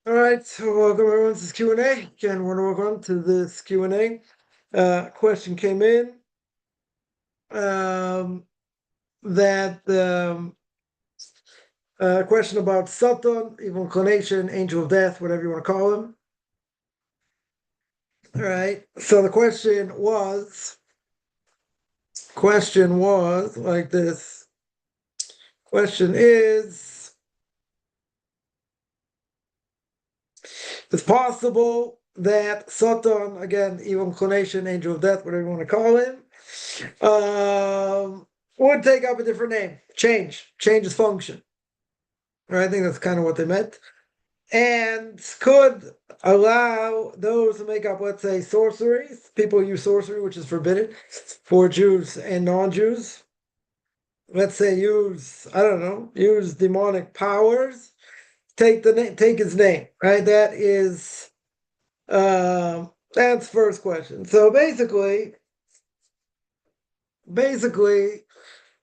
All right, so welcome everyone. This is Q&A. Again, we're going to work on to this Q&A. Question came in that question about Satan, evil inclination, angel of death, whatever you want to call him. All right. So the question was like this. Question is, it's possible that Satan, again, evil inclination, angel of death, whatever you want to call him, would take up a different name, change his function. Right? I think that's kind of what they meant, and could allow those who make up, let's say, sorceries. People use sorcery, which is forbidden for Jews and non-Jews. Let's say use demonic powers. Take his name. Right? That's first question. So basically,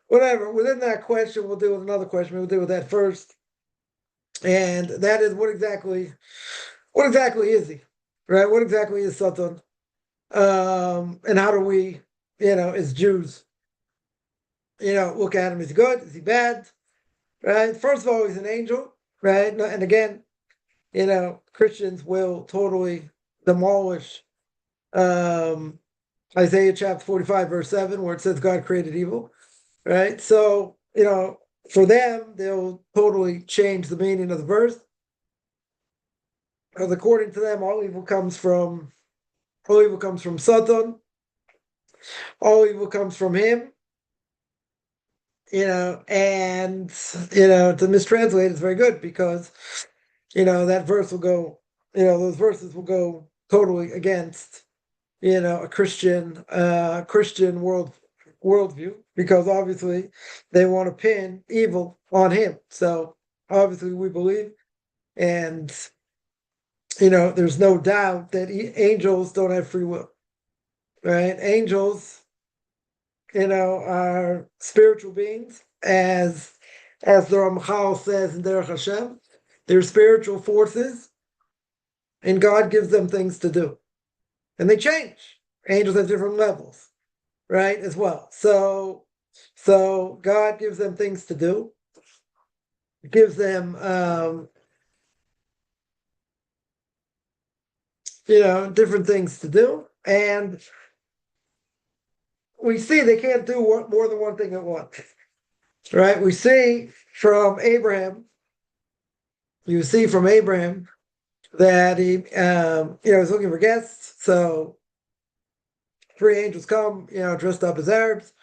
whatever, within that question, we'll deal with another question. We'll deal with that first. And that is what exactly is he? Right? What exactly is Satan? And how do we, as Jews, look at him? Is he good? Is he bad? Right? First of all, he's an angel, right? And again, Christians will totally demolish Isaiah chapter 45, verse 7, where it says God created evil. Right? So, for them, they'll totally change the meaning of the verse. Because according to them, all evil comes from Satan. All evil comes from him. And to mistranslate is very good because that verse will go, those verses will go totally against a Christian worldview, because obviously they want to pin evil on him. So obviously we believe, and there's no doubt that angels don't have free will, right? Angels, are spiritual beings, as the Ramchal says in Derech Hashem. They're spiritual forces, and God gives them things to do, and they change. Angels have different levels, right, as well. So God gives them things to do, gives them different things to do, and we see they can't do more than one thing at once, right? We see from Abraham. You see from Abraham that he, was looking for guests. So 3 angels come, dressed up as Arabs,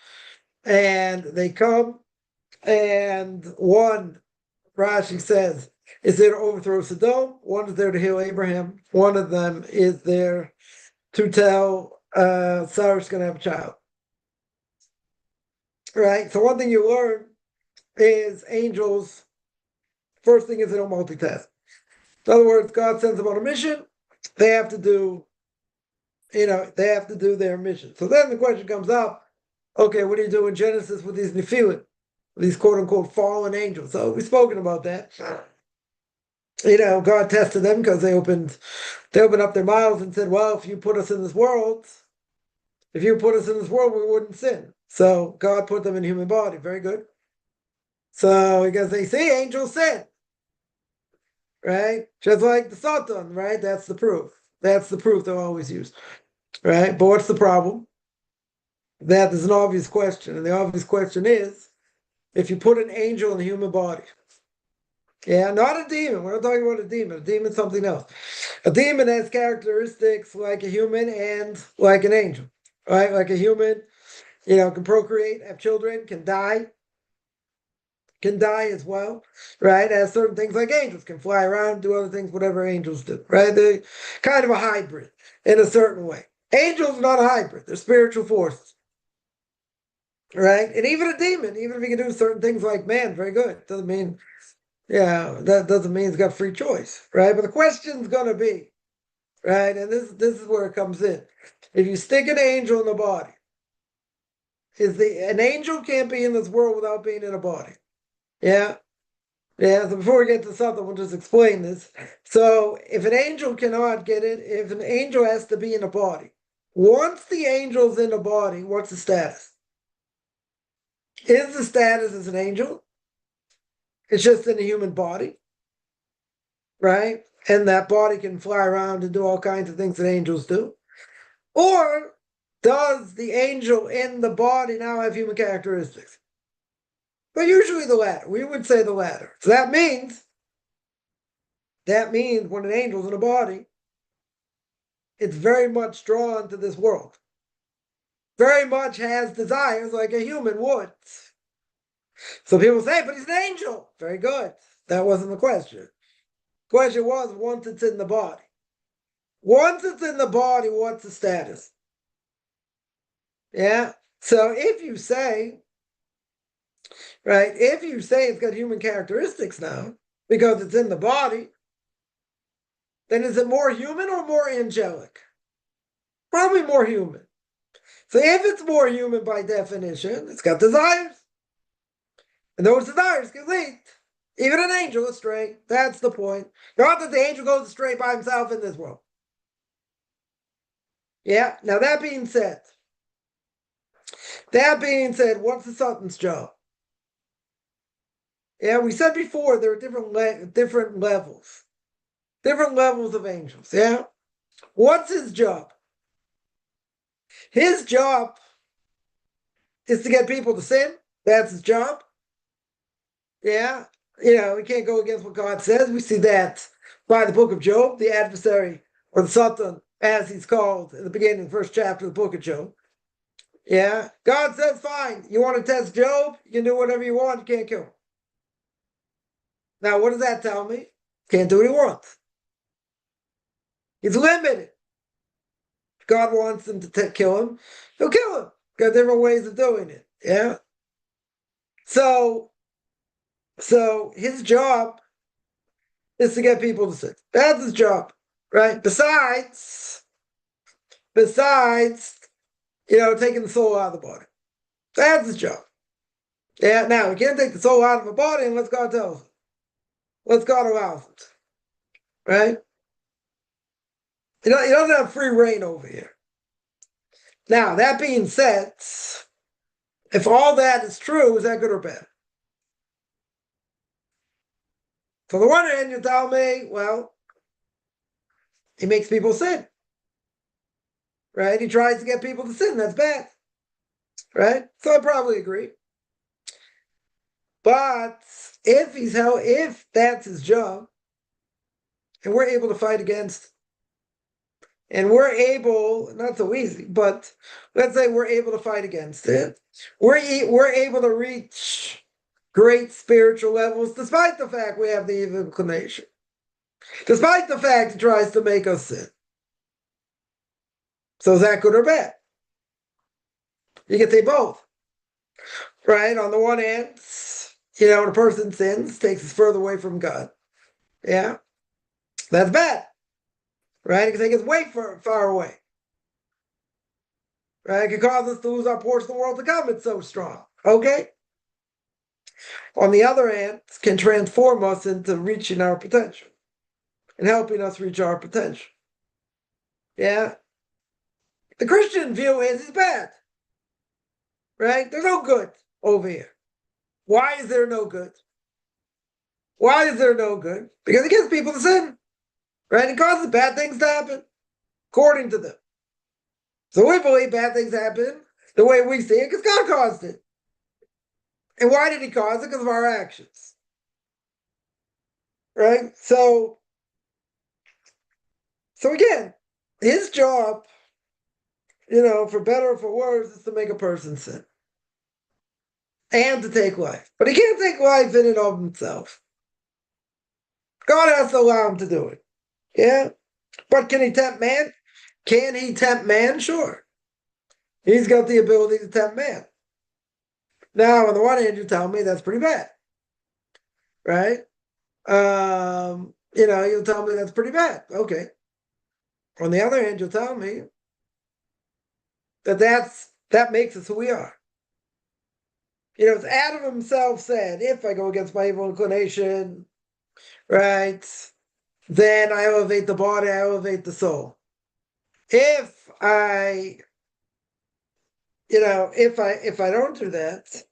and they come, and one, Rashi says, is there to overthrow Sodom. One is there to heal Abraham. One of them is there to tell Sarah's going to have a child. Right? So one thing you learn is angels, first thing is they don't multitask. In other words, God sends them on a mission. They have to do, their mission. So then the question comes up, okay, what do you do in Genesis with these Nephilim, these quote unquote fallen angels? So we've spoken about that. God tested them because they opened up their mouths and said, well, if you put us in this world, we wouldn't sin. So God put them in human body. Very good. So because they see angels sin, right? Just like the Satan, right? That's the proof. They'll always use, right? But what's the problem? That is an obvious question. And the obvious question is, if you put an angel in a human body, not a demon. We're not talking about a demon. A demon's something else. A demon has characteristics like a human and like an angel, right? Like a human, can procreate, have children, can die as well, right? Has certain things like angels, can fly around, do other things, whatever angels do, right? They're kind of a hybrid in a certain way. Angels are not a hybrid. They're spiritual forces, right? And even a demon, even if he can do certain things like man, very good. Doesn't mean, that doesn't mean he's got free choice, right? But the question's going to be, right? And this is where it comes in. If you stick an angel in the body, an angel can't be in this world without being in a body. Yeah. Yeah, so before we get to something, we'll just explain this. So if an angel cannot get it, if an angel has to be in a body, once the angel's in a body, what's the status? Is the status as an angel? It's just in a human body, right? And that body can fly around and do all kinds of things that angels do. Or does the angel in the body now have human characteristics? But usually the latter. We would say the latter. So that means when an angel's in a body, it's very much drawn to this world. Very much has desires like a human would. So people say, but he's an angel. Very good. That wasn't the question. The question was, once it's in the body. Once it's in the body, what's the status? Yeah. So if you say, right, if you say it's got human characteristics now, because it's in the body, then is it more human or more angelic? Probably more human. So if it's more human by definition, it's got desires. And those desires can lead even an angel astray. That's the point. Not that the angel goes astray by himself in this world. Yeah, now that being said, what's the Sultan's job? Yeah, we said before there are different levels. Different levels of angels, yeah? What's his job? His job is to get people to sin. That's his job. Yeah, we can't go against what God says. We see that by the book of Job, the adversary, or the Satan, as he's called in the beginning of the first chapter of the book of Job. Yeah, God says, fine, you want to test Job? You can do whatever you want, you can't kill him. Now, what does that tell me? Can't do what he wants. He's limited. If God wants him to kill him, he'll kill him. Got different ways of doing it. Yeah. So his job is to get people to sin. That's his job, right? Besides, taking the soul out of the body. That's his job. Yeah, now, we can't take the soul out of the body unless God tells us. Unless God allows it. Right? He doesn't have free reign over here. Now, that being said, if all that is true, is that good or bad? So, on the one hand, you tell me, well, he makes people sin. Right? He tries to get people to sin. That's bad. Right? So I probably agree. But if that's his job, and we're able to fight against, and we're able, not so easy, but let's say we're able to fight against it, we're able to reach great spiritual levels despite the fact we have the evil inclination, despite the fact it tries to make us sin. So is that good or bad? You can say both. Right? On the one hand, when a person sins, takes us further away from God. Yeah? That's bad. Right? It can take us way far away. Right? It can cause us to lose our portion of the world to come. It's so strong. Okay? On the other hand, it can transform us into reaching our potential and helping us reach our potential. Yeah? The Christian view is it's bad. Right? There's no good over here. Why is there no good? Why is there no good? Because it gets people to sin. Right? It causes bad things to happen, according to them. So we believe bad things happen the way we see it because God caused it. And why did he cause it? Because of our actions. Right? So again, his job, for better or for worse, is to make a person sin. And to take life. But he can't take life in and of himself. God has to allow him to do it. Yeah? But can he tempt man? Can he tempt man? Sure. He's got the ability to tempt man. Now, on the one hand, you tell me that's pretty bad. Right? You'll tell me that's pretty bad. Okay. On the other hand, you'll tell me that makes us who we are. As Adam himself said, if I go against my evil inclination, right, then I elevate the body, I elevate the soul. If I don't do that,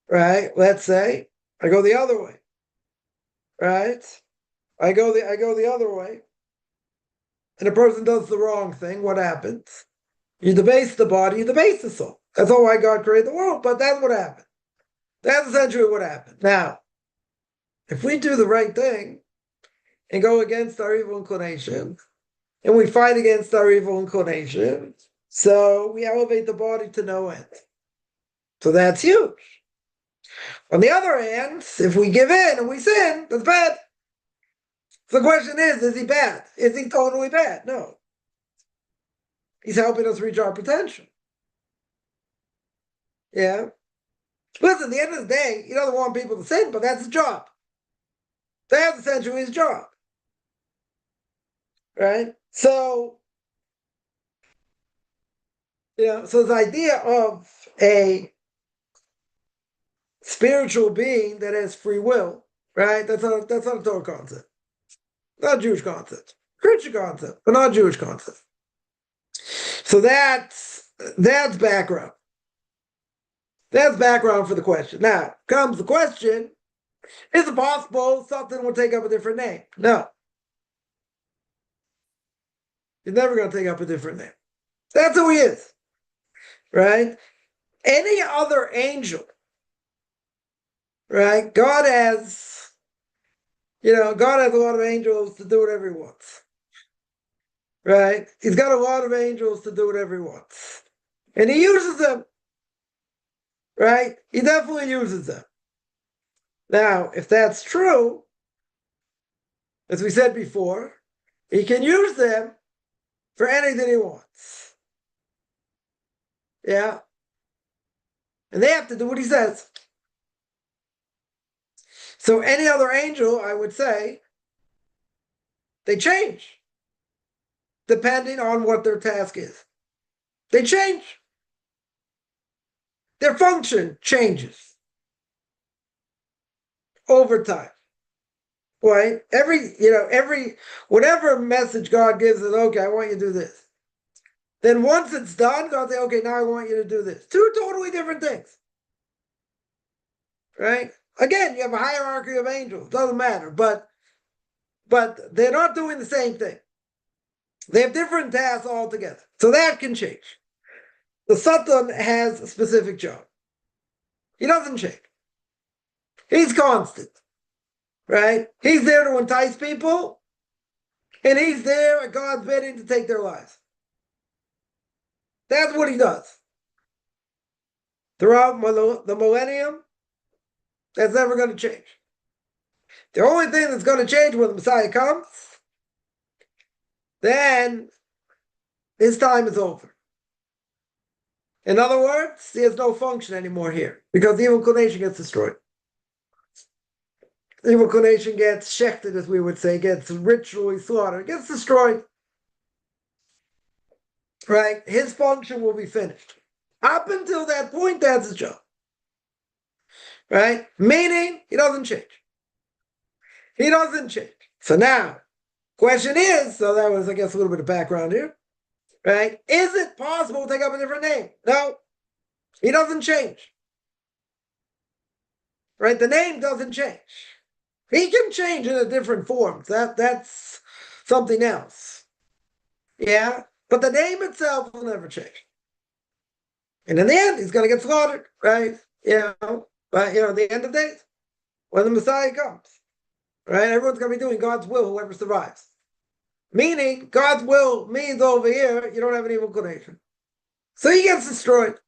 right, let's say I go the other way, right? I go the other way, and a person does the wrong thing, what happens? You debase the body, you debase the soul. That's all why God created the world, but that's what happened. That's essentially what happened. Now, if we do the right thing and go against our evil inclination, and we fight against our evil inclination, so we elevate the body to no end. So that's huge. On the other hand, if we give in and we sin, that's bad. So the question is he bad? Is he totally bad? No. He's helping us reach our potential. Yeah. Listen, at the end of the day, he doesn't want people to sin, but that's his job. That's essentially his job. Right? So, so this idea of a spiritual being that has free will, right? That's not a Torah concept. Not a Jewish concept. Christian concept, but not a Jewish concept. So that's background. That's background for the question. Now comes the question, is it possible something will take up a different name? No. He's never going to take up a different name. That's who he is. Right? Any other angel, right? God has a lot of angels to do whatever he wants. Right? He's got a lot of angels to do whatever he wants. And he uses them. Right? He definitely uses them. Now, if that's true, as we said before, he can use them for anything he wants. Yeah? And they have to do what he says. So any other angel, I would say, they change depending on what their task is. They change. Their function changes over time. Right? Whatever message God gives is, okay, I want you to do this. Then once it's done, God say, okay, now I want you to do this. Two totally different things. Right? Again, you have a hierarchy of angels. Doesn't matter. But they're not doing the same thing. They have different tasks altogether. So that can change. The Satan has a specific job. He doesn't change. He's constant. Right? He's there to entice people, and he's there at God's bidding to take their lives. That's what he does. Throughout the millennium, that's never going to change. The only thing that's going to change when the Messiah comes, then his time is over. In other words, he has no function anymore here because the evil inclination gets destroyed. The evil inclination gets shechted, as we would say, gets ritually slaughtered, gets destroyed. Right? His function will be finished. Up until that point, that's his job. Right? Meaning, he doesn't change. He doesn't change. So now, question is, so that was, I guess, a little bit of background here. Right? Is it possible to take up a different name? No. He doesn't change. Right? The name doesn't change. He can change in a different form. That's something else. Yeah? But the name itself will never change. And in the end, he's going to get slaughtered, right? But, at the end of days, when the Messiah comes, right? Everyone's going to be doing God's will, whoever survives. Meaning, God's will means over here, you don't have an evil inclination. So he gets destroyed.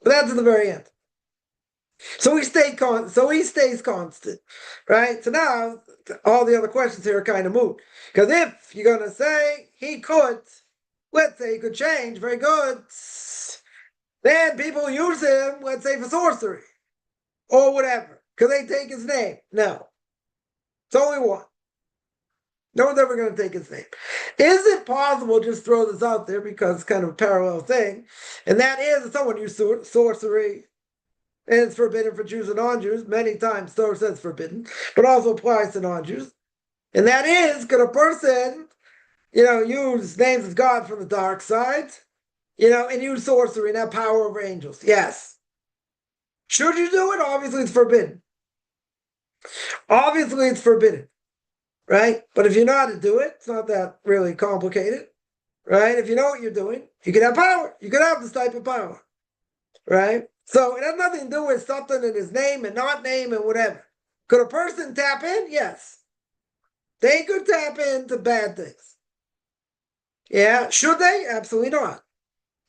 But that's at the very end. So he stays constant, right? So now, all the other questions here are kind of moot. Because if you're going to say he could, let's say he could change, very good, then people use him, let's say, for sorcery or whatever, because they take his name. No. It's only one. No one's ever going to take his name. Is it possible, just throw this out there because it's kind of a parallel thing, and that is if someone used sorcery, And it's forbidden for Jews and non-Jews. Many times Torah says forbidden, but also applies to non-Jews. And that is, could a person, use names of God from the dark side, and use sorcery and have power over angels? Yes. Should you do it? Obviously it's forbidden. Obviously it's forbidden, right? But if you know how to do it, it's not that really complicated, right? If you know what you're doing, you can have power. You can have this type of power, right? So it has nothing to do with something in his name and not name and whatever. Could a person tap in? Yes. They could tap into bad things. Yeah. Should they? Absolutely not.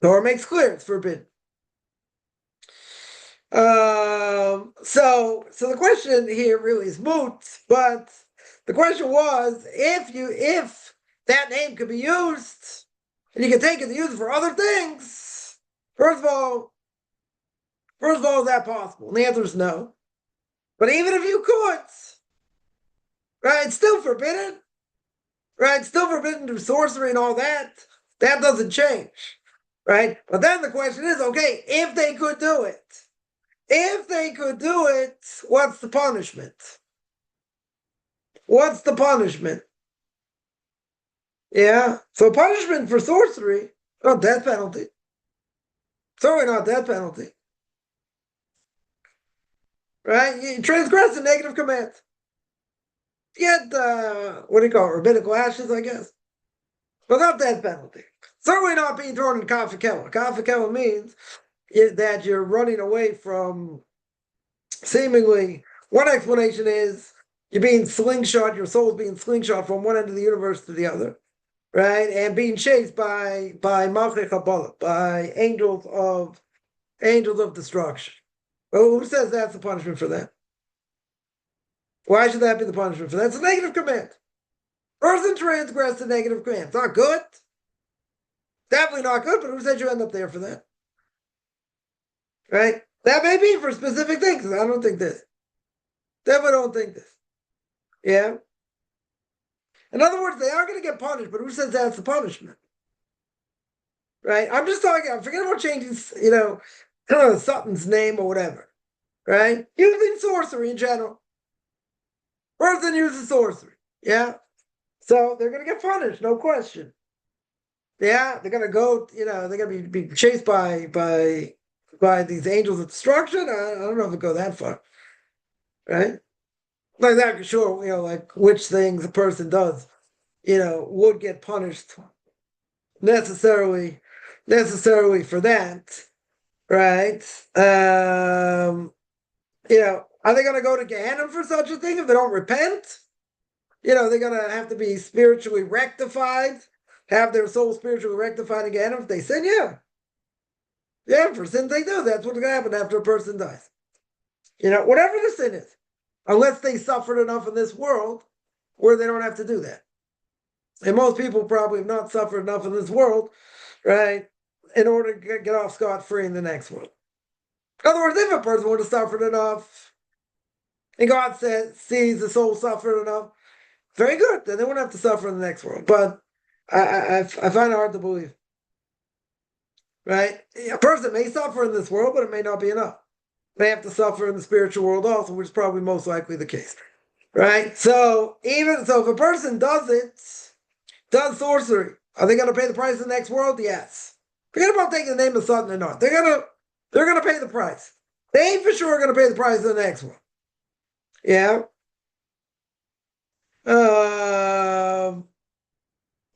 Torah makes clear it's forbidden. So the question here really is moot, but the question was if that name could be used and you can take it to use it for other things. First of all, is that possible? And the answer is no. But even if you could, right, it's still forbidden. Right? It's still forbidden to do sorcery and all that. That doesn't change. Right? But then the question is, okay, if they could do it, what's the punishment? What's the punishment? Yeah. So punishment for sorcery, not death penalty. Certainly not death penalty. Right? You transgress a negative command. Get, what do you call it? Rabbinical ashes, I guess. But not death penalty. Certainly not being thrown in kafakela. Kafakela means that you're running away from, seemingly, one explanation is you're being slingshot, your soul's being slingshot from one end of the universe to the other, right? And being chased by Malchei Kabbalah, by angels of destruction. Well, who says that's the punishment for that? Why should that be the punishment for that? It's a negative command. Person transgressed a negative command. It's not good. Definitely not good, but who said you end up there for that? Right? That may be for specific things. I don't think this. Definitely don't think this. Yeah? In other words, they are going to get punished, but who says that's the punishment? Right? I'm just talking, forget about changing, Sutton's name or whatever. Right? Using sorcery in general. Person uses sorcery. Yeah? So they're going to get punished, no question. Yeah, they're going to go, they're going to be chased by these angels of destruction. I don't know if it go that far. Right? Like that, sure, like which things a person does, would get punished necessarily for that. Right? Are they going to go to Gehenna for such a thing if they don't repent? They're going to have to be spiritually rectified, have their soul spiritually rectified again if they sin. Yeah, for sins they do. That's what's going to happen after a person dies. Whatever the sin is, unless they suffered enough in this world where they don't have to do that. And most people probably have not suffered enough in this world, right, in order to get off scot-free in the next world. In other words, if a person would have suffered enough, and God sees the soul suffered enough, very good, then they wouldn't have to suffer in the next world. But I find it hard to believe. Right? A person may suffer in this world, but it may not be enough. They have to suffer in the spiritual world also, which is probably most likely the case. Right? So if a person does sorcery, are they going to pay the price in the next world? Yes. Forget about taking the name of something or not. They're gonna pay the price. They for sure are going to pay the price in the next one. Yeah.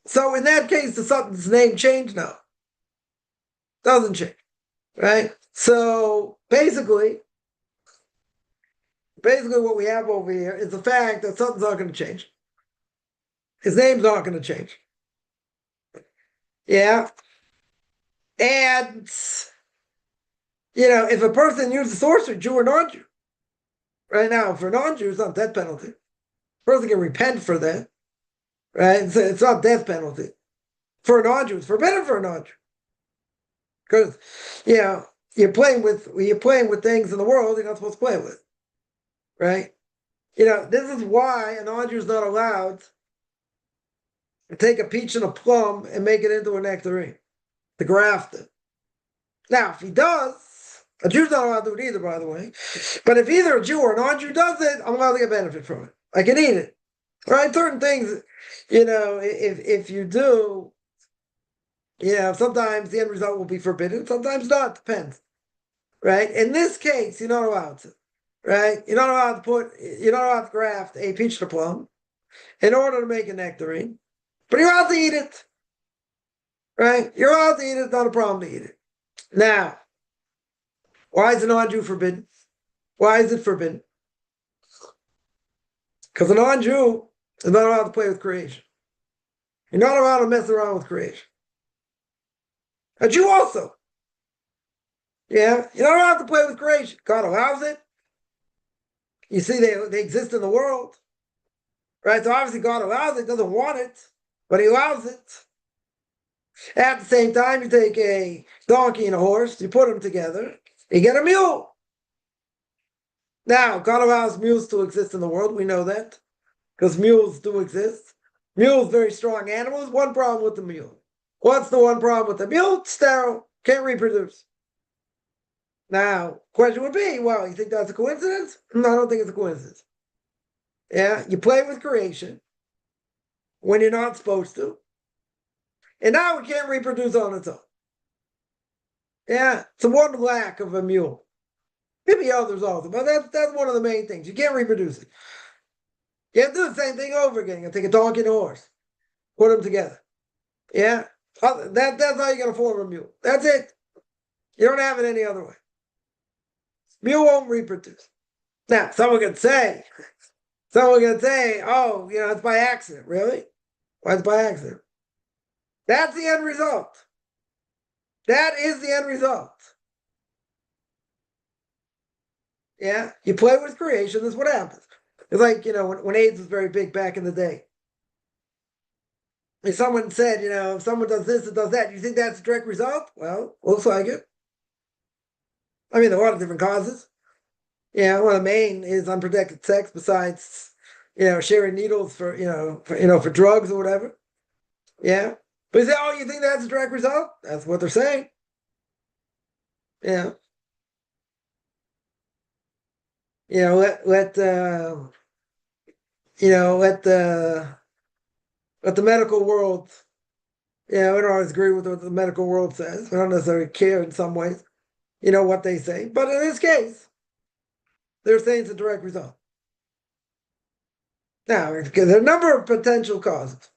So in that case, the Sutton's name changed now. Doesn't change, right? So basically what we have over here is the fact that Sutton's not going to change. His name's not going to change. Yeah. And, if a person uses sorcery, Jew or non-Jew, right now, for non-Jew, it's not death penalty. A person can repent for that, right? It's not death penalty. For a non-Jew, it's forbidden for a non-Jew. Because, you're playing with things in the world you're not supposed to play with, right? This is why a non-Jew is not allowed to take a peach and a plum and make it into a nectarine, to graft it. Now, if he does, A Jew's not allowed to do it either, by the way. But if either a Jew or a non-Jew does it, I'm allowed to get benefit from it. I can eat it. Right? Certain things, if you do, sometimes the end result will be forbidden, sometimes not, depends. Right? In this case, you're not allowed to. Right? You're not allowed to graft a peach to plum in order to make a nectarine, but you're allowed to eat it. Right? You're allowed to eat it, not a problem to eat it. Now, why is a non-Jew forbidden? Why is it forbidden? Because a non-Jew is not allowed to play with creation. You're not allowed to mess around with creation. A Jew also. Yeah, you're not allowed to play with creation. God allows it. You see, they exist in the world. Right? So obviously God allows it, doesn't want it, but he allows it. At the same time, you take a donkey and a horse, you put them together, you get a mule. Now, God allows mules to exist in the world. We know that because mules do exist. Mules, very strong animals. One problem with the mule. What's the one problem with the mule? Sterile, can't reproduce. Now, question would be, well, you think that's a coincidence? No, I don't think it's a coincidence. Yeah, you play with creation when you're not supposed to. And now it can't reproduce on its own. Yeah, it's a one lack of a mule. Maybe others also, but that's one of the main things. You can't reproduce it. You have to do the same thing over again. You take a donkey and a horse, put them together. Yeah, that's how you're going to form a mule. That's it. You don't have it any other way. Mule won't reproduce. Now, someone could say, oh, it's by accident. Really? Why it's by accident? That's the end result. That is the end result. Yeah, you play with creation, that's what happens. It's like, when AIDS was very big back in the day. If someone said, if someone does this and does that, you think that's a direct result? Well, looks like it. I mean, there are a lot of different causes. Yeah, one of the main is unprotected sex besides, sharing needles for drugs or whatever. Yeah. But you say, oh, you think that's a direct result? That's what they're saying. Yeah. Let the medical world, we don't always agree with what the medical world says. We don't necessarily care in some ways, what they say. But in this case, they're saying it's a direct result. Now, there are a number of potential causes.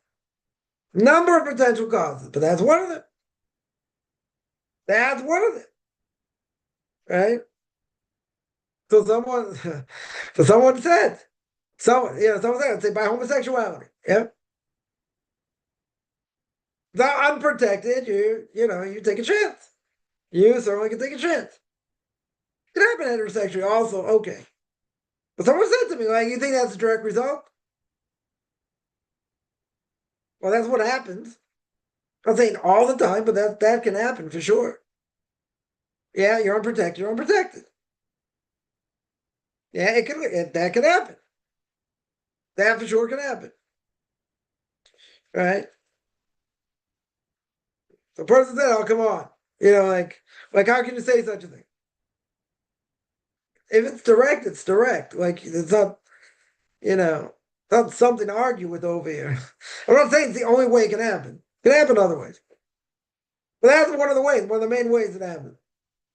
But that's one of them. That's one of them. Right? So someone said, say by homosexuality. Yeah. The unprotected, you take a chance. You certainly can take a chance. It can happen heterosexually also, okay. But someone said to me, you think that's a direct result? Well, that's what happens. I'm saying all the time, but that can happen for sure. Yeah, you're unprotected. Yeah, that can happen. That for sure can happen. Right? The person said, oh, come on. How can you say such a thing? If it's direct, it's direct. It's not, not something to argue with over here. I'm not saying it's the only way it can happen. It can happen other ways. But that's one of the main ways it happens.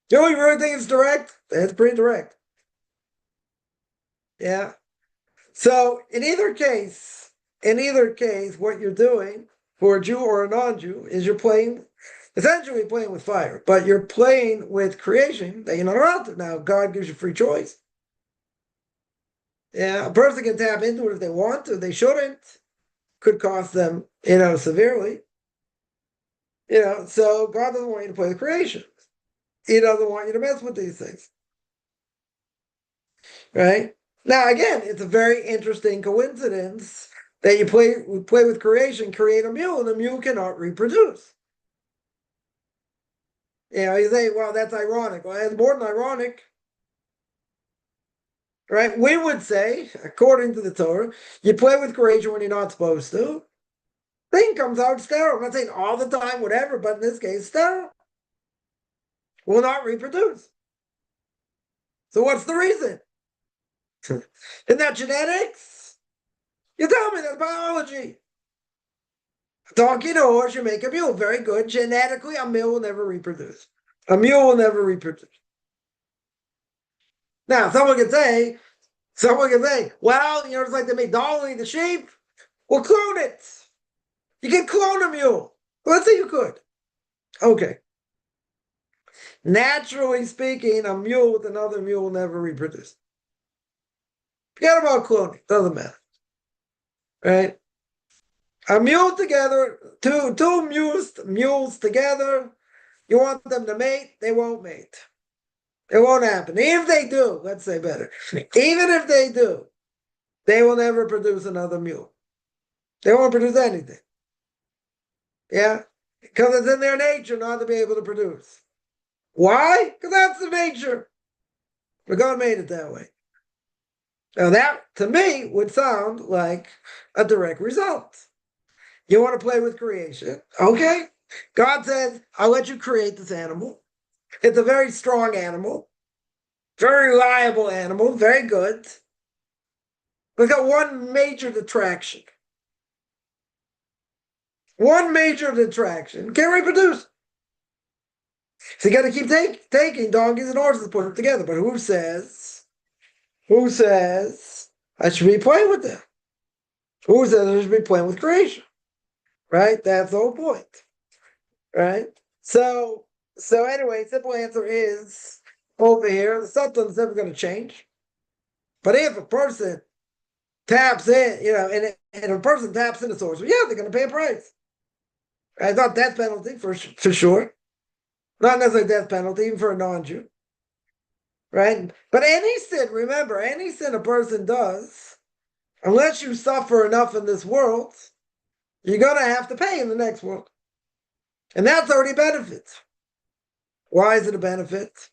You really think it's direct? It's pretty direct. Yeah. So in either case, what you're doing for a Jew or a non-Jew is essentially playing with fire, but you're playing with creation that you're not allowed to. Now, God gives you free choice. Yeah, a person can tap into it if they want to. They shouldn't. Could cost them, severely. So God doesn't want you to play with creation. He doesn't want you to mess with these things. Right? Now, again, it's a very interesting coincidence that you play with creation, create a mule, and the mule cannot reproduce. You say, well, that's ironic. Well, it's more than ironic. Right? We would say, according to the Torah, you play with creation when you're not supposed to. Thing comes out sterile. I'm not saying all the time, whatever, but in this case, sterile. Will not reproduce. So what's the reason? Isn't that genetics? You tell me that's biology. A donkey and a horse, you make a mule. Very good. Genetically, a mule will never reproduce. A mule will never reproduce. Now, someone can say, well, it's like they made Dolly the sheep. Well, clone it. You can clone a mule. Well, let's say you could. Okay. Naturally speaking, a mule with another mule will never reproduce. Forget about cloning. Doesn't matter. Right? A mule together, two mules together, you want them to mate, they won't mate. It won't happen. Even if they do, let's say better. Even if they do, they will never produce another mule. They won't produce anything. Yeah? Because it's in their nature not to be able to produce. Why? Because that's the nature. But God made it that way. Now that, to me, would sound like a direct result. You want to play with creation. Okay. God says, I'll let you create this animal. It's a very strong animal. Very reliable animal. Very good. But it's got one major detraction. One major detraction. Can't reproduce. So you got to keep taking donkeys and horses and put them together. But who says I should be playing with them? Who says I should be playing with creation? Right? That's the whole point. Right? So anyway, simple answer is over here. The something's never going to change. But if a person taps in, and a person taps into source, well, yeah, they're going to pay a price. Right? Not death penalty for sure. Not necessarily death penalty, even for a non-Jew. Right? But any sin, remember, any sin a person does, unless you suffer enough in this world, you're going to have to pay in the next world. And that's already a benefit. Why is it a benefit?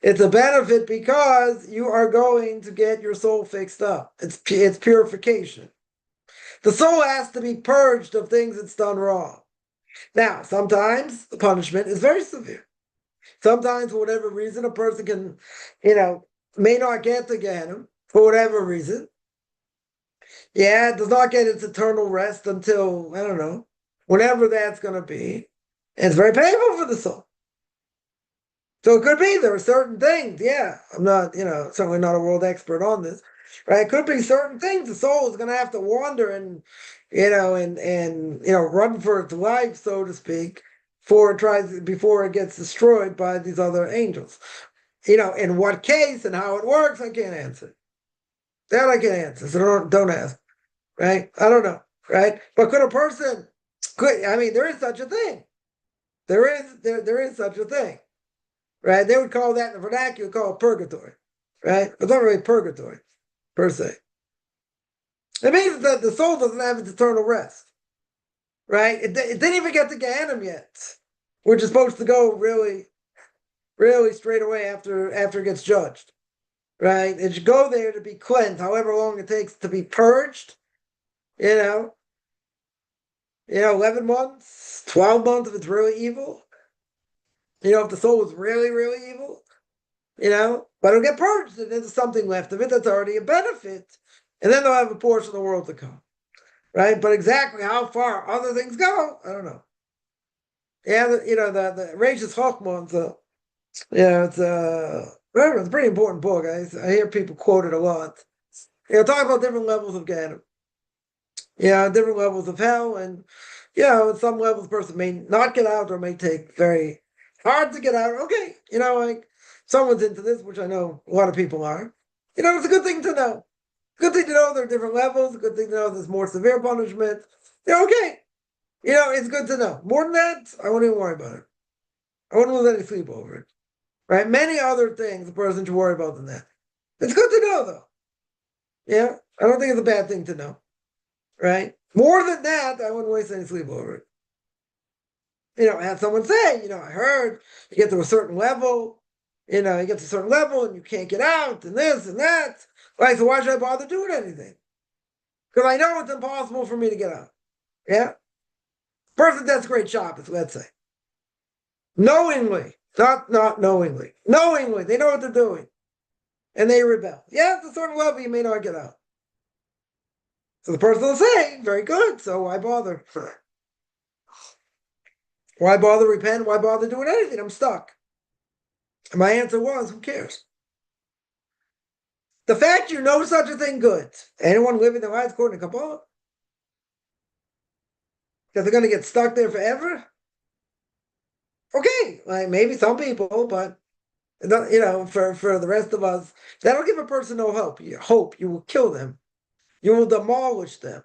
It's a benefit because you are going to get your soul fixed up. It's purification. The soul has to be purged of things it's done wrong. Now, sometimes the punishment is very severe. Sometimes, for whatever reason, a person can, may not get to Gehenna for whatever reason. Yeah, it does not get its eternal rest until, I don't know, whenever that's going to be. And it's very painful for the soul. So it could be there are certain things. Yeah, I'm not, certainly not a world expert on this, right? It could be certain things the soul is going to have to wander and, run for its life, so to speak, before it gets destroyed by these other angels. In what case and how it works, I can't answer. That I can't answer. So don't ask, right? I don't know, right? But there is such a thing. There is such a thing. Right? They would call that in the vernacular, call it purgatory. Right? It's not really purgatory, per se. It means that the soul doesn't have its eternal rest. Right? It didn't even get to Gehenna yet, which is supposed to go really, really straight away after it gets judged. Right? It should go there to be cleansed, however long it takes to be purged. 11 months, 12 months if it's really evil. If the soul is really, really evil, but it'll get purged and there's something left of it that's already a benefit. And then they'll have a portion of the world to come. Right? But exactly how far other things go, I don't know. Yeah, the Rashis Chochmah, it's a pretty important book. I hear people quote it a lot. Talk about different levels of Gehenna. Different levels of hell. And, at some levels, the person may not get out or may take very hard to get out. Okay, like someone's into this, which I know a lot of people are. It's a good thing to know. Good thing to know there are different levels. Good thing to know there's more severe punishment. Okay. It's good to know. More than that, I wouldn't even worry about it. I wouldn't lose any sleep over it. Right? Many other things a person should worry about than that. It's good to know, though. Yeah? I don't think it's a bad thing to know. Right? More than that, I wouldn't waste any sleep over it. I had someone say, I heard you get to a certain level, you get to a certain level and you can't get out and this and that. Right? So why should I bother doing anything? Because I know it's impossible for me to get out. Yeah? Person does great Shabbos, let's say. Knowingly, not knowingly. Knowingly, they know what they're doing. and they rebel. Yeah, at a certain level, you may not get out. So the person will say, very good, so why bother? Why bother repent? Why bother doing anything? I'm stuck. And my answer was, who cares? The fact you know such a thing, good. Anyone living their lives according to Kabbalah? That they're going to get stuck there forever? Okay, like maybe some people, but for the rest of us, that'll give a person no hope. You hope you will kill them. You will demolish them.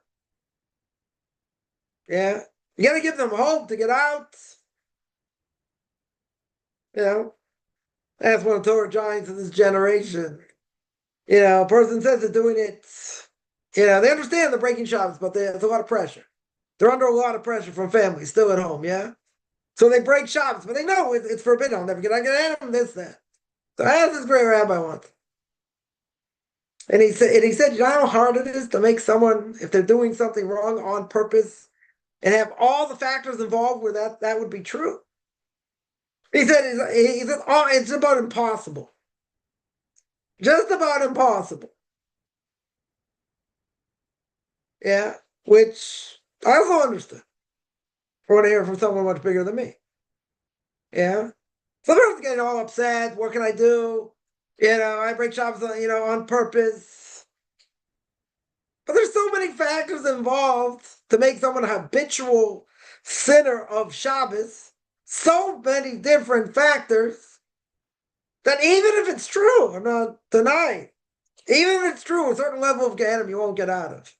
Yeah. You got to give them hope to get out. That's one of the Torah giants of this generation. A person says they're doing it. They understand they're breaking Shabbos, but there's a lot of pressure. They're under a lot of pressure from families still at home, yeah? So they break Shabbos, but they know it's forbidden. I'll never get at them, this, that. So I asked this great rabbi once. And he said, you know how hard it is to make someone, if they're doing something wrong on purpose, and have all the factors involved where that would be true. He said, oh, it's about impossible. Just about impossible. Yeah, which I also understood. I want to hear from someone much bigger than me. Yeah. So they're getting all upset. What can I do? I break Shabbos, on purpose. But there's so many factors involved to make someone a habitual sinner of Shabbos. So many different factors that even if it's true, I'm not denying, even if it's true, a certain level of Gehenna you won't get out of.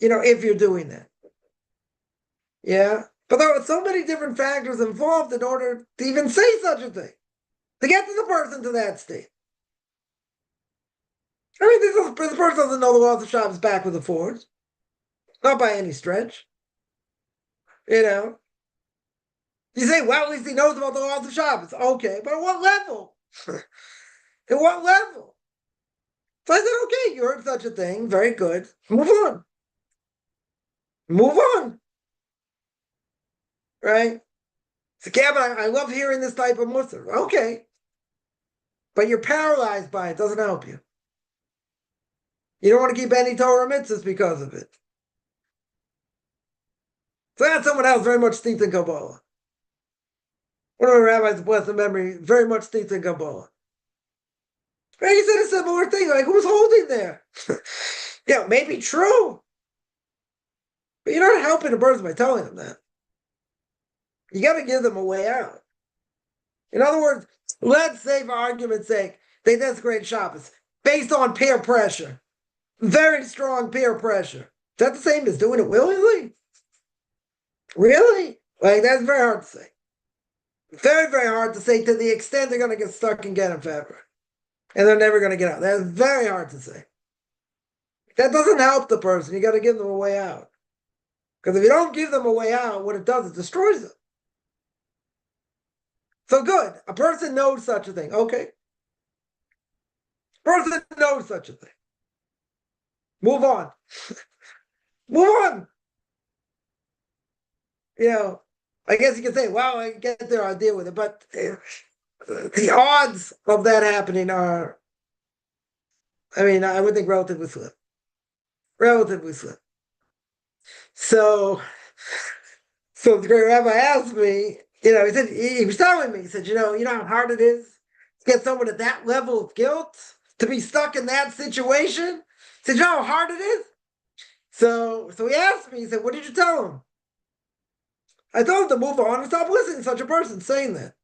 If you're doing that. Yeah. But there are so many different factors involved in order to even say such a thing. To get to the person to that state. I mean, this person doesn't know the laws of Shabbos backwards and forwards. Not by any stretch. You say, well, at least he knows about the laws of Shabbos. Okay, but at what level? At what level? So I said, okay, you heard such a thing. Very good. Move on. Move on. Right? So, yeah, but I love hearing this type of Muslim. Okay. But you're paralyzed by it. Doesn't help you. You don't want to keep any Torah mitzvahs because of it. So that's someone else very much steeped in Kabbalah. One of my rabbis, blessed memory, very much steeped in Kabbalah. And he said a similar thing, like, who's holding there? Maybe true. But you're not helping a person by telling them that. You got to give them a way out. In other words, let's say, for argument's sake, they desecrate Shabbos based on peer pressure. Very strong peer pressure. Is that the same as doing it willingly? Really? Like, that's very hard to say. Very, very hard to say to the extent they're going to get stuck and get them forever. And they're never going to get out. That's very hard to say. That doesn't help the person. You got to give them a way out. Because if you don't give them a way out, what it does, it destroys them. So good. A person knows such a thing. Okay. Person knows such a thing. Move on. Move on. I guess you could say, well, I get there, I'll deal with it. But the odds of that happening are, I would think relatively slim. Relatively slim. So the great rabbi asked me, he said, he was telling me, he said, you know how hard it is to get someone at that level of guilt, to be stuck in that situation? He said, you know how hard it is? So he asked me, he said, what did you tell him? I told him to move on and stop listening to such a person saying that.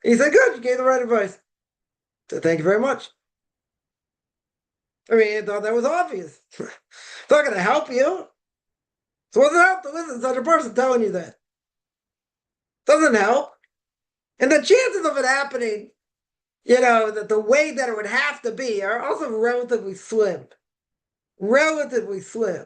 He said, good, you gave the right advice. I said, thank you very much. I thought that was obvious. It's not going to help you. So what's it help to listen to such a person telling you that? Doesn't help. And the chances of it happening, that the way that it would have to be are also relatively slim. Relatively slim.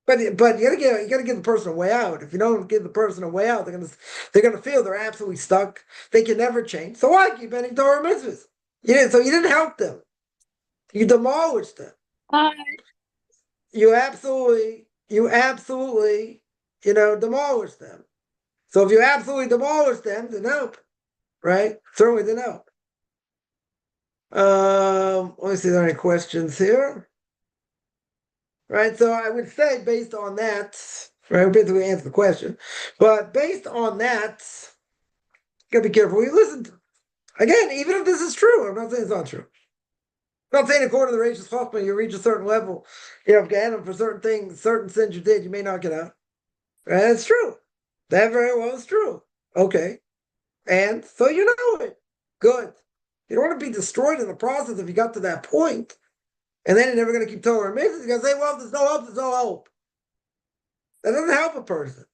But you gotta give the person a way out. If you don't give the person a way out, they're gonna feel they're absolutely stuck. They can never change. So why keep any Torah mitzvahs? You didn't help them. You demolished them. Hi. You absolutely, demolished them. So if you absolutely demolish them, then help, right? Certainly didn't help. Let me see if there are any questions here. Right, so I would say based on that, right, basically answer the question, but based on that, you gotta be careful. You listen to, again, even if this is true, I'm not saying it's not true. I'm not saying according to the Rachel Hoffman, you reach a certain level, of Ganem for certain things, certain sins you did, you may not get out. Right? It's true. That very well is true. Okay. And so you know it. Good. You don't want to be destroyed in the process if you got to that point, and then you're never going to keep Torah and mitzvahs. You're going to say, well, there's no hope, there's no hope. That doesn't help a person.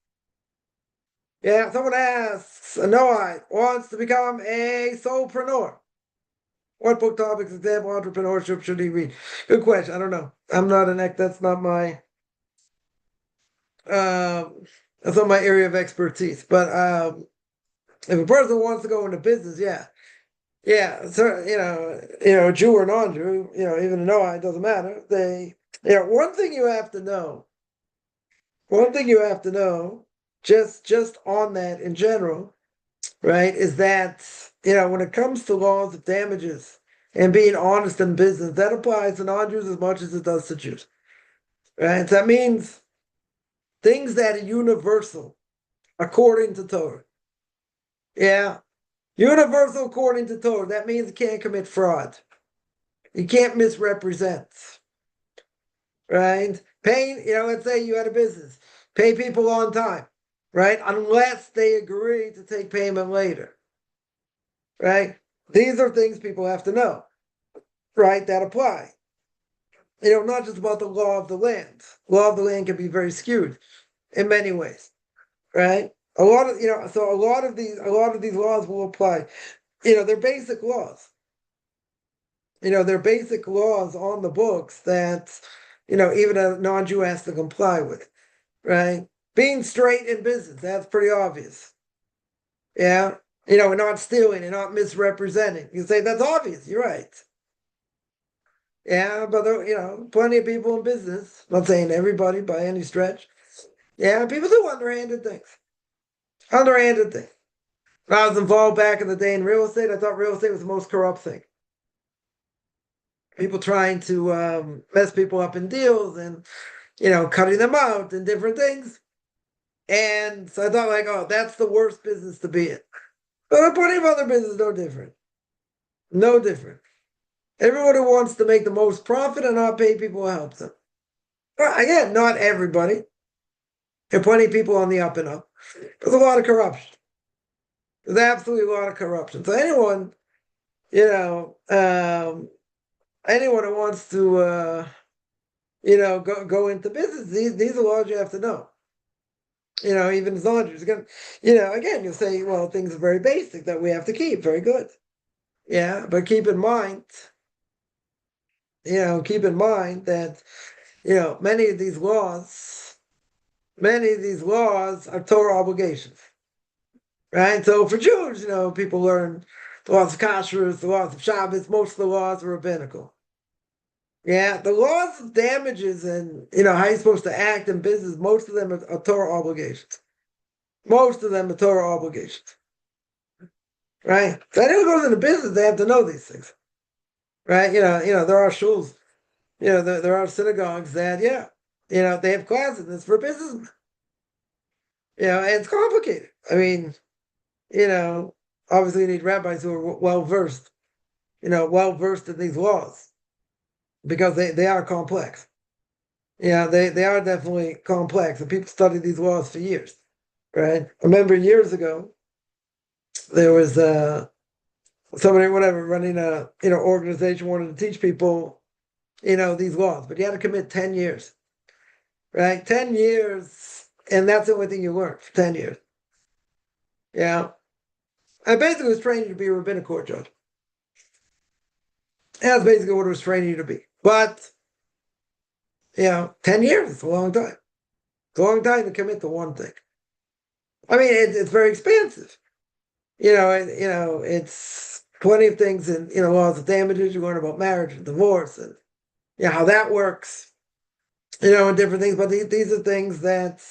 Yeah, someone asks, a Noahide wants to become a solopreneur. What book topics, example, entrepreneurship should he read? Good question. I don't know. I'm not an that's not my that's not my area of expertise. But if a person wants to go into business, yeah. Yeah, so Jew or non-Jew, even a Noahide, it doesn't matter. One thing you have to know, just on that in general, right, is that, when it comes to laws of damages and being honest in business, that applies to non-Jews as much as it does to Jews. Right? So that means things that are universal according to Torah. Yeah. Universal according to Torah. That means you can't commit fraud. You can't misrepresent. Right? Paying, let's say you had a business. Pay people on time. Right? Unless they agree to take payment later. Right? These are things people have to know. Right? That apply. Not just about the law of the land. Law of the land can be very skewed in many ways. Right? So a lot of these laws will apply. They're basic laws. They're basic laws on the books that, even a non-Jew has to comply with, right? Being straight in business, that's pretty obvious. Yeah. And not stealing and not misrepresenting. You say that's obvious, you're right. Yeah, but plenty of people in business, not saying everybody by any stretch. Yeah, people do underhanded things. Underhanded things. When I was involved back in the day in real estate, I thought real estate was the most corrupt thing. People trying to mess people up in deals and cutting them out and different things. And so I thought, like, oh, that's the worst business to be in. But there are plenty of other businesses no different. No different. Everyone who wants to make the most profit and not pay people helps them. Well, again, not everybody. There are plenty of people on the up and up. There's a lot of corruption. There's absolutely a lot of corruption. So anyone, anyone who wants to go into business, these are laws you have to know. Even as non-Jews, again, you'll say, well, things are very basic that we have to keep. Very good. Yeah, but keep in mind that, many of these laws are Torah obligations. Right? So for Jews, people learn the laws of kashrus, the laws of Shabbos, most of the laws are rabbinical. Yeah, the laws of damages and how you're supposed to act in business, most of them are Torah obligations. Most of them are Torah obligations. Right? So anyone who goes into business, they have to know these things. Right? There are shuls, there are synagogues that, they have classes that's for businessmen. And it's complicated. I mean, obviously you need rabbis who are well versed in these laws because they are complex. Yeah, they are definitely complex, and people study these laws for years. Right? I remember years ago, there was somebody, whatever, running a organization wanted to teach people, these laws, but you had to commit 10 years. Right? 10 years, and that's the only thing you learn for 10 years. Yeah. I basically was training you to be a rabbinic court judge. That's basically what it was training you to be. But 10 years is a long time. It's a long time to commit to one thing. I mean, it's very expansive. It's plenty of things in laws of damages. You learn about marriage and divorce and how that works. And different things. But these are things that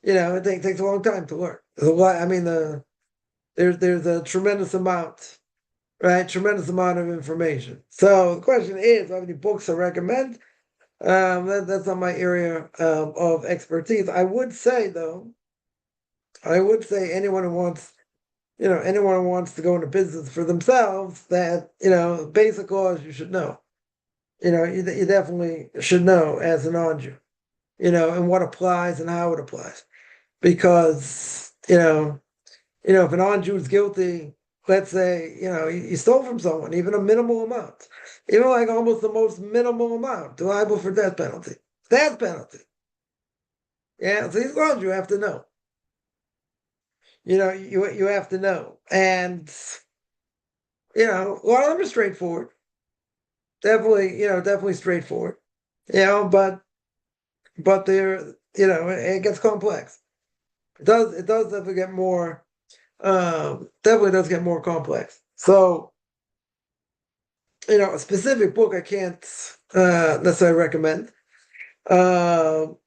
it takes a long time to learn. There's a lot. I mean, there's a tremendous amount right? Tremendous amount of information. So the question is, do I have any books to recommend? That's not my area of expertise. I would say, though, anyone who wants, anyone who wants to go into business for themselves, that, basic laws you should know. You definitely should know as a non-Jew, and what applies and how it applies. Because, if a non-Jew is guilty, let's say, he stole from someone, even a minimal amount, even like almost the most minimal amount, liable for death penalty. Death penalty. Yeah, so these laws you have to know. You have to know. And, a lot of them are straightforward. Definitely straightforward. But they're, it gets complex. It does definitely get more, definitely does get more complex. So, a specific book I can't necessarily recommend. But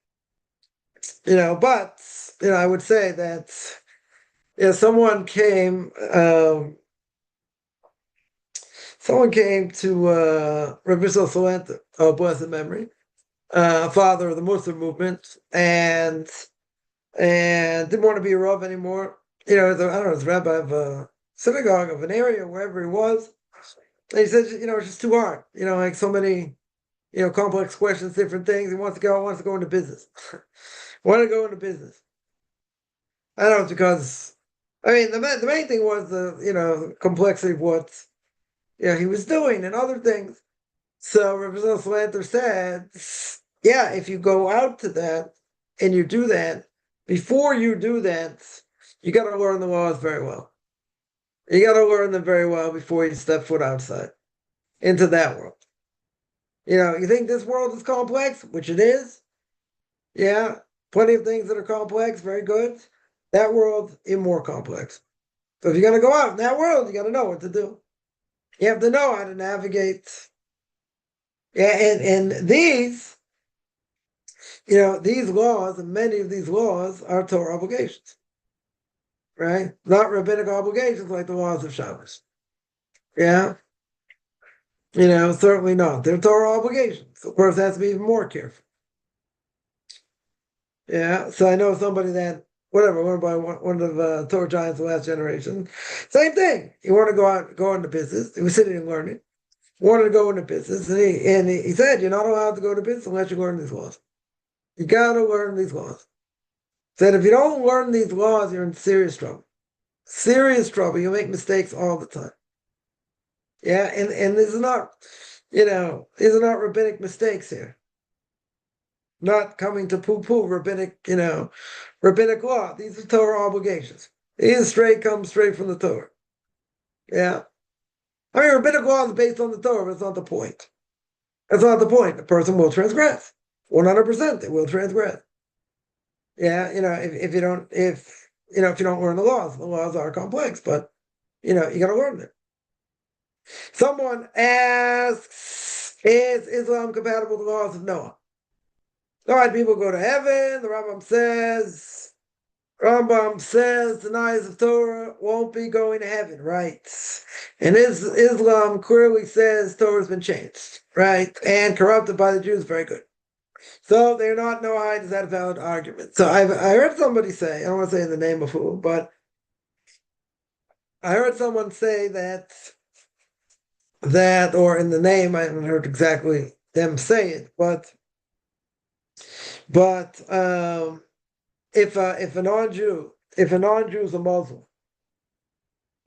I would say that someone came to Rabbi Salenta, of blessed memory, father of the Muslim movement, and didn't want to be a Rav anymore. I don't know, as Rabbi of a synagogue of an area, wherever he was. And he said, it's just too hard. Like so many, complex questions, different things. He wants to go into business. Want to go into business. I don't know, it's because, the main thing was the complexity of what, he was doing and other things. So Representative Slanter said, yeah, if you go out to that and you do that, before you do that, you got to learn the laws very well. You got to learn them very well before you step foot outside into that world. You think this world is complex, which it is. Yeah, plenty of things that are complex, very good. That world is more complex. So if you're going to go out in that world, you got to know what to do. You have to know how to navigate. Yeah, and these laws, and many of these laws are Torah obligations, right? Not rabbinic obligations like the laws of Shabbos. Yeah, certainly not. They're Torah obligations. Of course, has to be even more careful. Yeah, so I know somebody that, whatever, learned by one of the Torah giants of the last generation. Same thing. He wanted to go into business. He was sitting and learning. Wanted to go into business, and he said, "You're not allowed to go to business unless you learn these laws. You got to learn these laws." Said if you don't learn these laws, you're in serious trouble. Serious trouble. You make mistakes all the time. Yeah, and these are not, these are not rabbinic mistakes here. Not coming to poo-poo rabbinic, rabbinic law. These are Torah obligations. These come straight from the Torah. Yeah. Rabbinic law is based on the Torah, but it's not the point. That's not the point. The person will transgress. 100% they will transgress. Yeah, if you don't learn the laws are complex, but you gotta learn them. Someone asks, is Islam compatible with the laws of Noah? All right, people go to heaven. The Rambam says deniers of Torah won't be going to heaven, right? And Islam clearly says Torah's been changed, right? And corrupted by the Jews, very good. So they're not Noahide. Is that a valid argument? So I heard somebody say, I don't want to say in the name of who, but I heard someone say that, or in the name, I haven't heard exactly them say it, but if a non-Jew is a Muslim,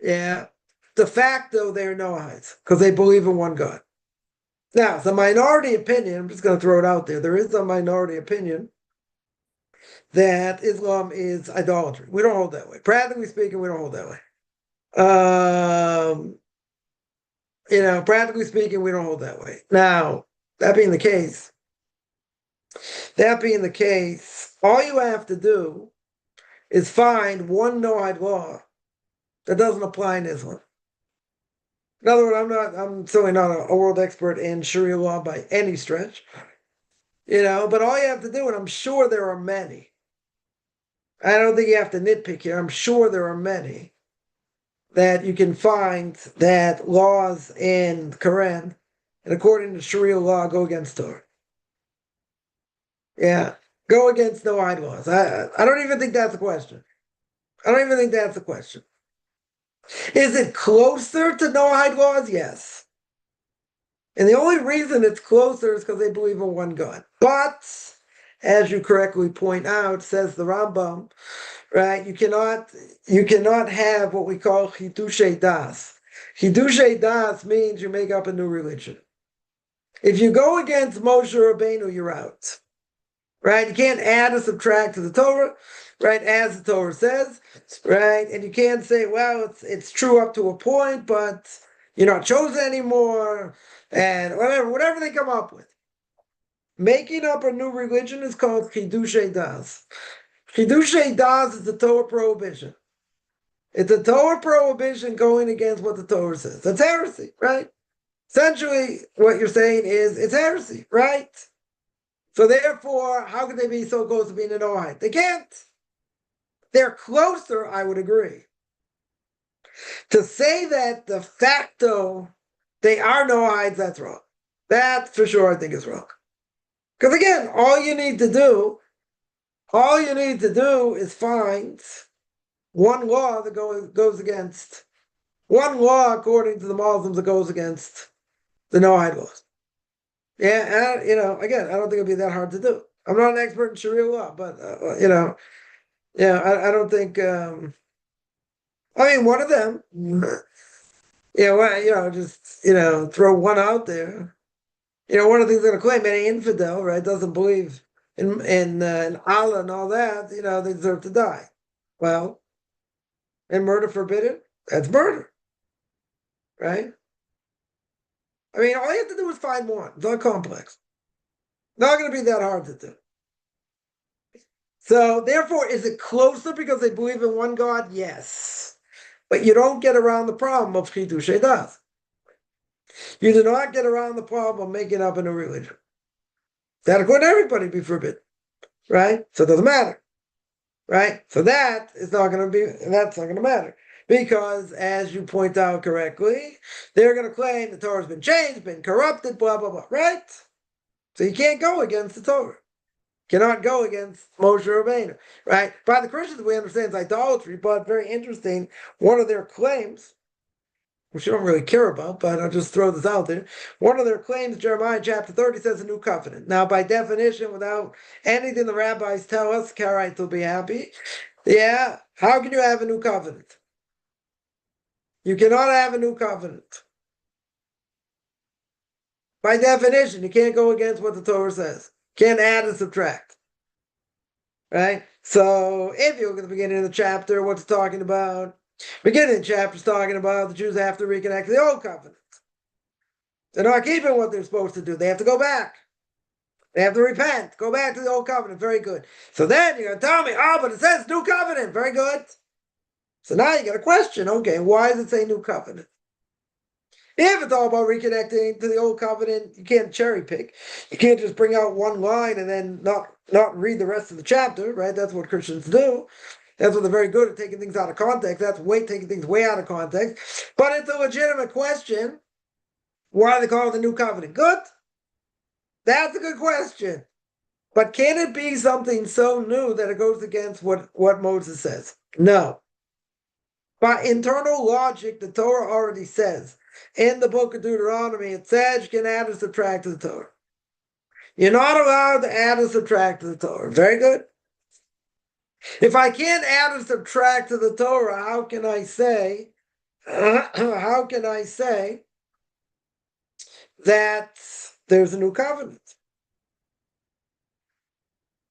yeah, de facto they're Noahides because they believe in one God. Now, it's a minority opinion. I'm just going to throw it out there. There is a minority opinion that Islam is idolatry. We don't hold that way. Practically speaking, we don't hold that way. Practically speaking, we don't hold that way. Now, that being the case, all you have to do is find one Noahide law that doesn't apply in Islam. In other words, I'm certainly not a world expert in Sharia law by any stretch, but all you have to do, and I'm sure there are many, I don't think you have to nitpick here, I'm sure there are many that you can find that laws in Quran and according to Sharia law go against Torah. Yeah, go against Noahide laws. I don't even think that's a question. I don't even think that's a question. Is it closer to Noahide laws? Yes. And the only reason it's closer is because they believe in one God. But, as you correctly point out, says the Rambam, right? You cannot have what we call Chidushei Das. Chidushei Das means you make up a new religion. If you go against Moshe Rabbeinu, you're out. Right? You can't add or subtract to the Torah, right? As the Torah says, right? And you can't say, well, it's true up to a point, but you're not chosen anymore, and whatever they come up with. Making up a new religion is called Chidushei Das. Chidushei Das is the Torah prohibition. It's a Torah prohibition going against what the Torah says. That's heresy, right? Essentially, what you're saying is it's heresy, right? So therefore, how could they be so close to being a Noahide? They can't. They're closer, I would agree. To say that de facto they are Noahides, that's wrong. That for sure I think is wrong. Because again, all you need to do is find one law that goes against, one law according to the Muslims that goes against the Noahide laws. Yeah, and, again, I don't think it'd be that hard to do. I'm not an expert in Sharia law, but, yeah, I don't think, one of them, throw one out there. One of the things they're going to claim, any infidel, right, doesn't believe in Allah and all that, they deserve to die. Well, and murder forbidden? That's murder, right? All you have to do is find one. It's not complex. Not going to be that hard to do. So, therefore, is it closer because they believe in one God? Yes. But you don't get around the problem of Chidushei Das. You do not get around the problem of making up a new religion. That according to everybody be forbidden. Right? So it doesn't matter. Right? So that's not going to matter. Because, as you point out correctly, they're going to claim the Torah's been changed, been corrupted, blah, blah, blah. Right? So you can't go against the Torah. Cannot go against Moshe Rabbeinu. Right? By the Christians, we understand it's idolatry, but very interesting, one of their claims, which you don't really care about, but I'll just throw this out there. One of their claims, Jeremiah chapter 30, says a new covenant. Now, by definition, without anything the rabbis tell us, Karaites will be happy. Yeah, how can you have a new covenant? You cannot have a new covenant. By definition, you can't go against what the Torah says. Can't add and subtract. Right? So, if you look at the beginning of the chapter, what's it talking about? Beginning of the chapter is talking about the Jews have to reconnect to the old covenant. They're not keeping what they're supposed to do. They have to go back. They have to repent. Go back to the old covenant. Very good. So then you're going to tell me, but it says new covenant. Very good. So now you got a question. Okay, why does it say new covenant? If it's all about reconnecting to the old covenant, you can't cherry pick. You can't just bring out one line and then not read the rest of the chapter, right? That's what Christians do. That's what they're very good at, taking things out of context. That's taking things way out of context. But it's a legitimate question. Why do they call it the new covenant? Good. That's a good question. But can it be something so new that it goes against what Moses says? No. By internal logic, the Torah already says, in the book of Deuteronomy, it says you can add or subtract to the Torah. You're not allowed to add or subtract to the Torah. Very good. If I can't add or subtract to the Torah, how can I say that there's a new covenant?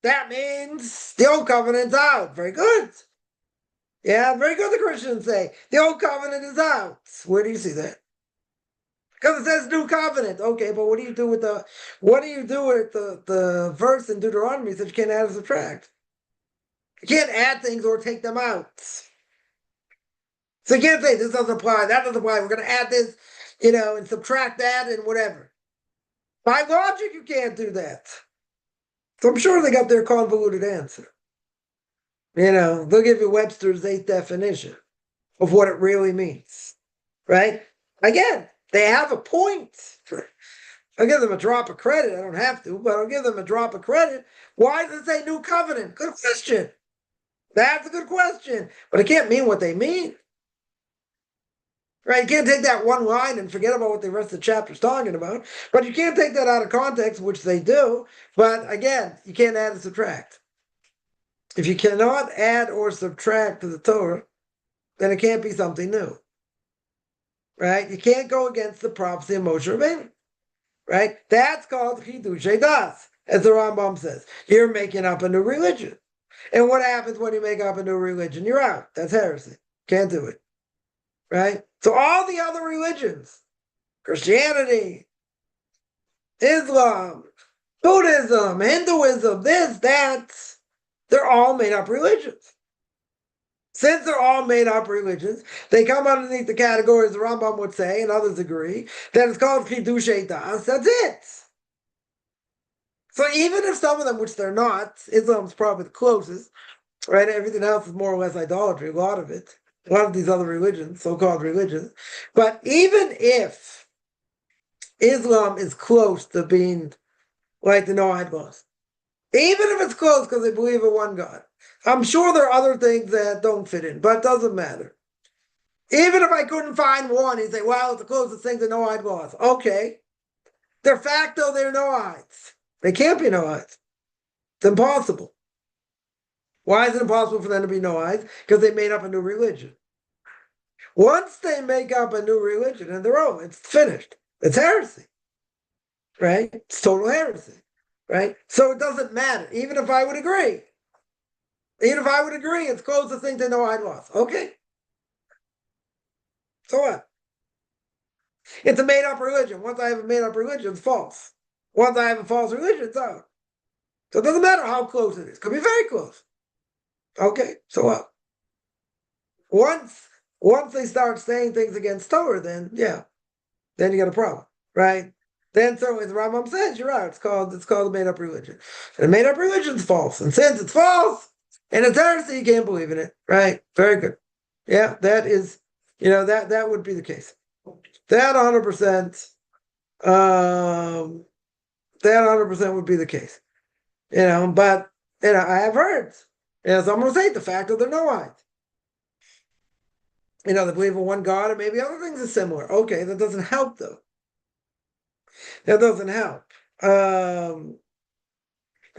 That means the old covenant's out. Very good. Yeah, very good, the Christians say. The old covenant is out. Where do you see that? Because it says new covenant. Okay, but what do you do with the verse in Deuteronomy that you can't add or subtract? You can't add things or take them out. So you can't say this doesn't apply, that doesn't apply. We're going to add this, and subtract that and whatever. By logic, you can't do that. So I'm sure they got their convoluted answer. They'll give you Webster's 8th definition. of what it really means, right? Again, they have a point. I'll give them a drop of credit. I don't have to, but I'll give them a drop of credit. Why does it say new covenant? Good question. That's a good question. But it can't mean what they mean. Right? You can't take that one line and forget about what the rest of the chapter's talking about. But you can't take that out of context, which they do. But again, you can't add and subtract. If you cannot add or subtract to the Torah, then it can't be something new. Right? You can't go against the prophecy of Moshe Rabbeinu. Right? That's called Chidushei Das, as the Rambam says. You're making up a new religion. And what happens when you make up a new religion? You're out. That's heresy. Can't do it. Right? So all the other religions, Christianity, Islam, Buddhism, Hinduism, this, that, they're all made up religions. Since they're all made up religions, they come underneath the categories the Rambam would say, and others agree, that it's called Chidushei Das. That's it. So even if some of them, which they're not, Islam's probably the closest, right? Everything else is more or less idolatry, a lot of it. A lot of these other religions, so-called religions. But even if Islam is close to being like the Noahide laws, even if it's close because they believe in one God, I'm sure there are other things that don't fit in, but it doesn't matter. Even if I couldn't find one, you'd say, well, it's the closest thing to Noahide laws. Okay. De facto, they're Noahides. They can't be Noahides. It's impossible. Why is it impossible for them to be Noahides? Because they made up a new religion. Once they make up a new religion and their own, it's finished. It's heresy. Right? It's total heresy. Right? So it doesn't matter. Even if I would agree. Even if I would agree, it's closest thing to Noahide laws. Okay. So what? It's a made-up religion. Once I have a made-up religion, it's false. Once I have a false religion, it's out. So it doesn't matter how close it is. It could be very close. Okay, so what? Once they start saying things against Torah, then yeah, then you got a problem, right? Then certainly the Rambam says you're right. It's called a made-up religion. And a made-up religion is false. And since it's false and it's heresy, you can't believe in it, right? Very good. Yeah, that is, that would be the case. That 100%, that 100% would be the case. But I have heard, someone will say the fact that they're Noahides. They believe in one God, and maybe other things are similar. Okay, that doesn't help though. That doesn't help. Comes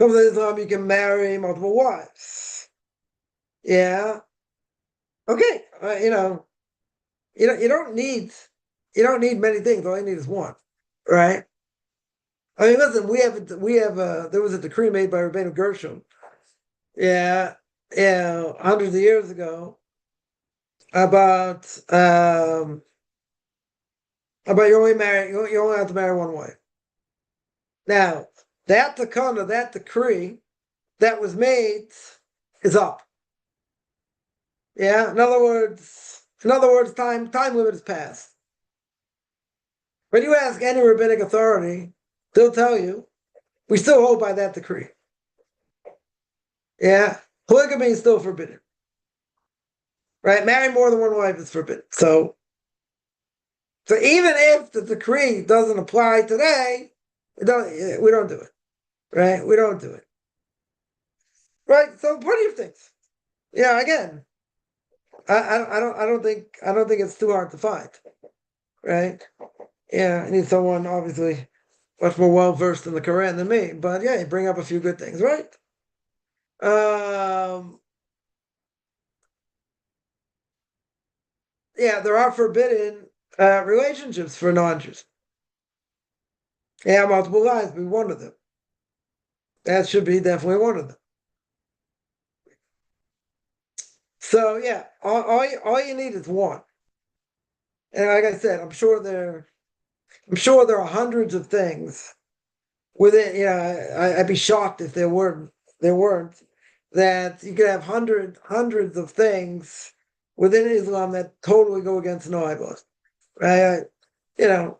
in Islam, you can marry multiple wives. Yeah. Okay. You don't need many things. All you need is one, right? I mean, listen, there was a decree made by Rabbi Gershom, hundreds of years ago, about you only have to marry one wife. Now, that takana, that decree that was made is up. Yeah, in other words, time limit is passed. When you ask any rabbinic authority, they'll tell you, we still hold by that decree. Yeah, polygamy is still forbidden. Right? Marrying more than one wife is forbidden. So even if the decree doesn't apply today, we don't do it. Right? We don't do it. Right? So plenty of things. Yeah, again, I don't think it's too hard to find. Right? Yeah, I need someone obviously much more well versed in the Quran than me, but yeah, you bring up a few good things, right? Yeah, there are forbidden relationships for non-Jews. Yeah, multiple lives be one of them. That should be definitely one of them. So yeah, all you need is one. And like I said, I'm sure there are hundreds of things within. I'd be shocked if there weren't. That you could have hundreds of things within Islam that totally go against Noahide laws. Right?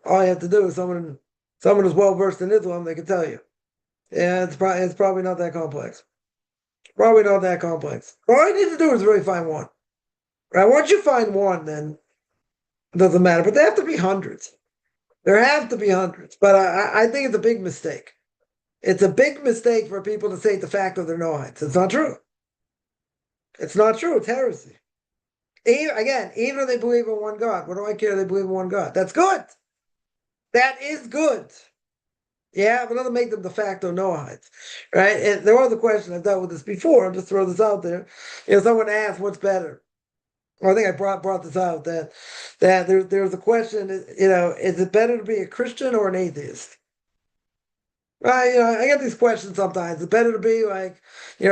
All you have to do is someone who's well versed in Islam, they can tell you. Yeah, it's probably not that complex. Probably not that complex. All you need to do is really find one. Right? Once you find one, then it doesn't matter. But there have to be hundreds. There have to be hundreds. But I think it's a big mistake. It's a big mistake for people to say de facto they're Noahites. It's not true. It's not true. It's heresy. Even if they believe in one God, what do I care? They believe in one God. That's good. That is good. Yeah, but doesn't make them de facto Noahites, right? And there was a question, I've dealt with this before. I'll just throw this out there. Someone asked, "What's better?" Well, I think I brought this out that there's a question. Is it better to be a Christian or an atheist? Right? I get these questions sometimes. Is it better to be like,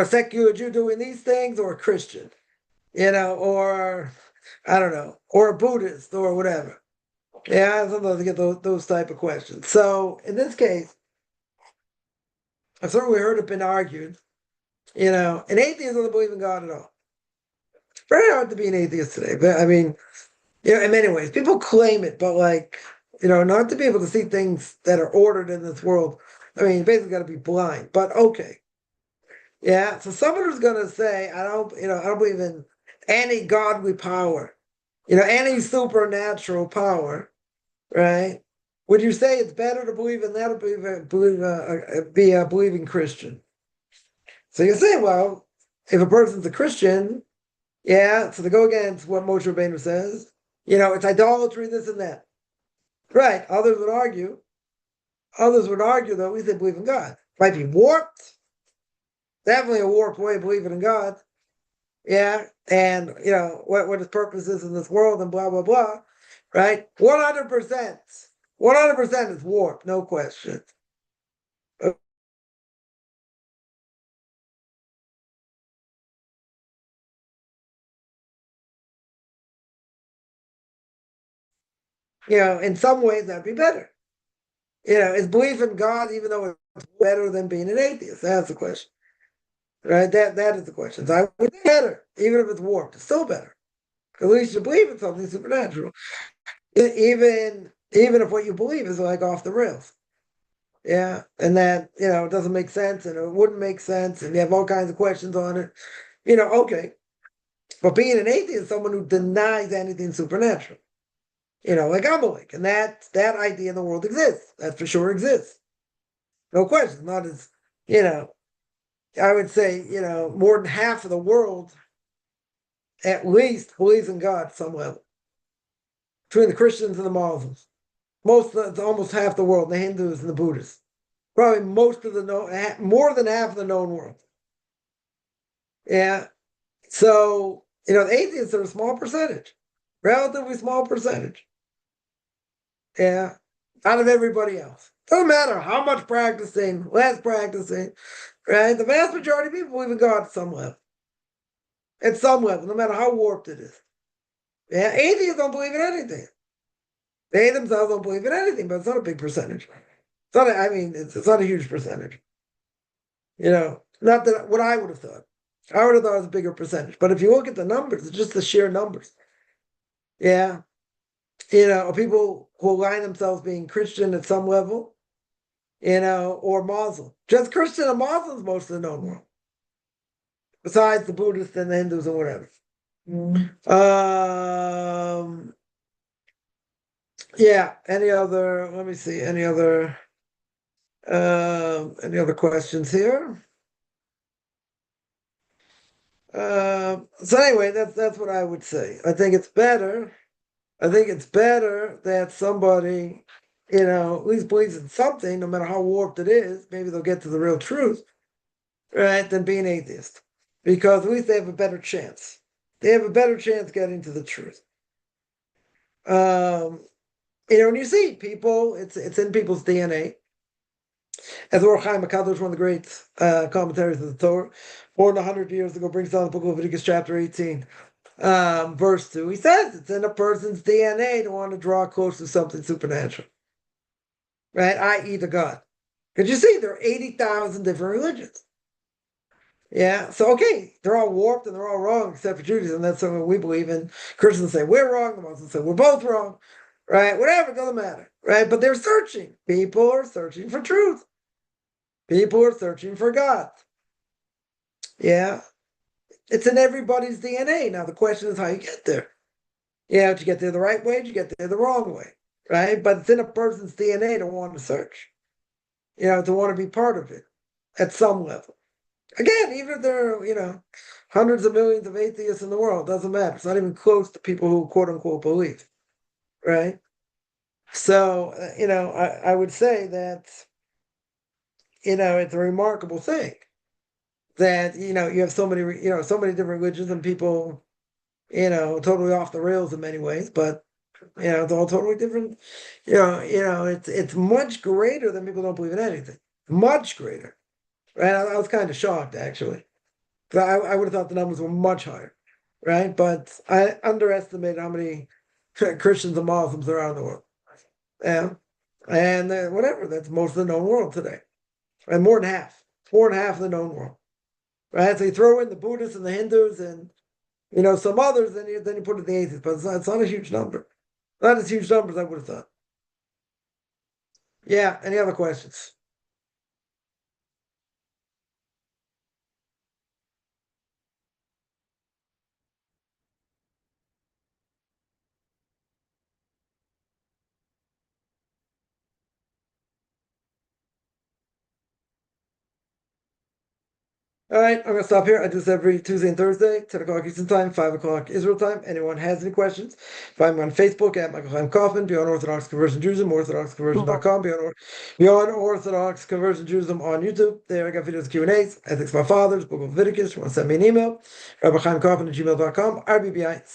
secular Jew doing these things or a Christian? Or I don't know, or a Buddhist or whatever. Yeah, sometimes I get those type of questions. So in this case, I've certainly heard it been argued. An atheist doesn't believe in God at all. It's very hard to be an atheist today. But I mean, in many ways, people claim it, but like, not to be able to see things that are ordered in this world. I mean, you basically got to be blind. But okay, yeah. So someone who's going to say, I don't believe in any godly power, any supernatural power, right? Would you say it's better to believe in that or be a believing Christian? So you say, well, if a person's a Christian, yeah, so to go against what Moshe Rabbeinu says, it's idolatry, this and that. Right. Others would argue, though, at least they believe in God. Might be warped. Definitely a warped way of believing in God. Yeah. And, what his purpose is in this world and blah, blah, blah. Right? 100%. 100% is warped, no question. In some ways that'd be better. Is belief in God, even though it's better than being an atheist? That's the question. Right? That is the question. So I would say better, even if it's warped, it's still better. At least you believe in something supernatural. Even if what you believe is like off the rails. Yeah. And that, it doesn't make sense and it wouldn't make sense, and you have all kinds of questions on it. Okay. But being an atheist is someone who denies anything supernatural. Like Amalek. And that idea in the world exists. That for sure exists. No question. Not as, I would say, more than half of the world at least believes in God some level. Between the Christians and the Muslims. Almost half the world, the Hindus and the Buddhists. Probably more than half of the known world. Yeah. So, the atheists are a small percentage. Relatively small percentage. Yeah. Out of everybody else. Doesn't matter how much practicing, less practicing, right? The vast majority of people believe in God at some level. At some level, no matter how warped it is. Yeah, atheists don't believe in anything. They themselves don't believe in anything, but it's not a big percentage. It's not a huge percentage. Not that what I would have thought. I would have thought it was a bigger percentage. But if you look at the numbers, it's just the sheer numbers. Yeah. People who align themselves being Christian at some level, or Muslim. Just Christian and Muslims most of the known world. Besides the Buddhists and the Hindus and whatever. Yeah. Let me see, any other questions here? So anyway, that's what I would say. I think it's better that somebody, at least believes in something, no matter how warped it is. Maybe they'll get to the real truth, right? Than being atheist, because at least they have a better chance. They have a better chance getting to the truth. When you see people, it's in people's DNA. As Or Chaim Akadosh, one of the great commentaries of the Torah, more than 100 years ago, brings down the book of Leviticus, chapter 18, verse 2. He says it's in a person's DNA to want to draw close to something supernatural, right? I.e., to God. Because you see, there are 80,000 different religions. Yeah, so okay, they're all warped and they're all wrong except for Judaism. That's something we believe in. Christians say we're wrong, the Muslims say we're both wrong, right? Whatever, it doesn't matter, right? But they're searching. People are searching for truth. People are searching for God. Yeah. It's in everybody's DNA. Now the question is how you get there. Yeah, did you get there the right way? Did you get there the wrong way? Right? But it's in a person's DNA to want to search, to want to be part of it at some level. Again, even if there are, hundreds of millions of atheists in the world, doesn't matter. It's not even close to people who quote unquote believe, right? So, I would say that, it's a remarkable thing that, you have so many, so many different religions and people, totally off the rails in many ways, but it's all totally different. It's much greater than people don't believe in anything. Much greater. Right? I was kind of shocked actually. 'Cause I would have thought the numbers were much higher, right? But I underestimated how many Christians and Muslims there are in the world. Yeah. And whatever, that's most of the known world today. And more than half. More than half of the known world. Right? So you throw in the Buddhists and the Hindus and some others, then you put in the atheists, but it's not a huge number. Not as huge numbers I would have thought. Yeah, any other questions? All right, I'm gonna stop here. I do this every Tuesday and Thursday, 10 o'clock Eastern Time, 5 o'clock Israel time. Anyone has any questions, find me on Facebook at Michael Chaim Kaufman, Beyond Orthodox Conversion Judaism, orthodoxconversion.com, Beyond Orthodox Conversion Judaism on YouTube. There I got videos, Q&As, ethics about fathers, book of Leviticus. You want to send me an email, rabbichaimkaufman@gmail.com, RBBICHAM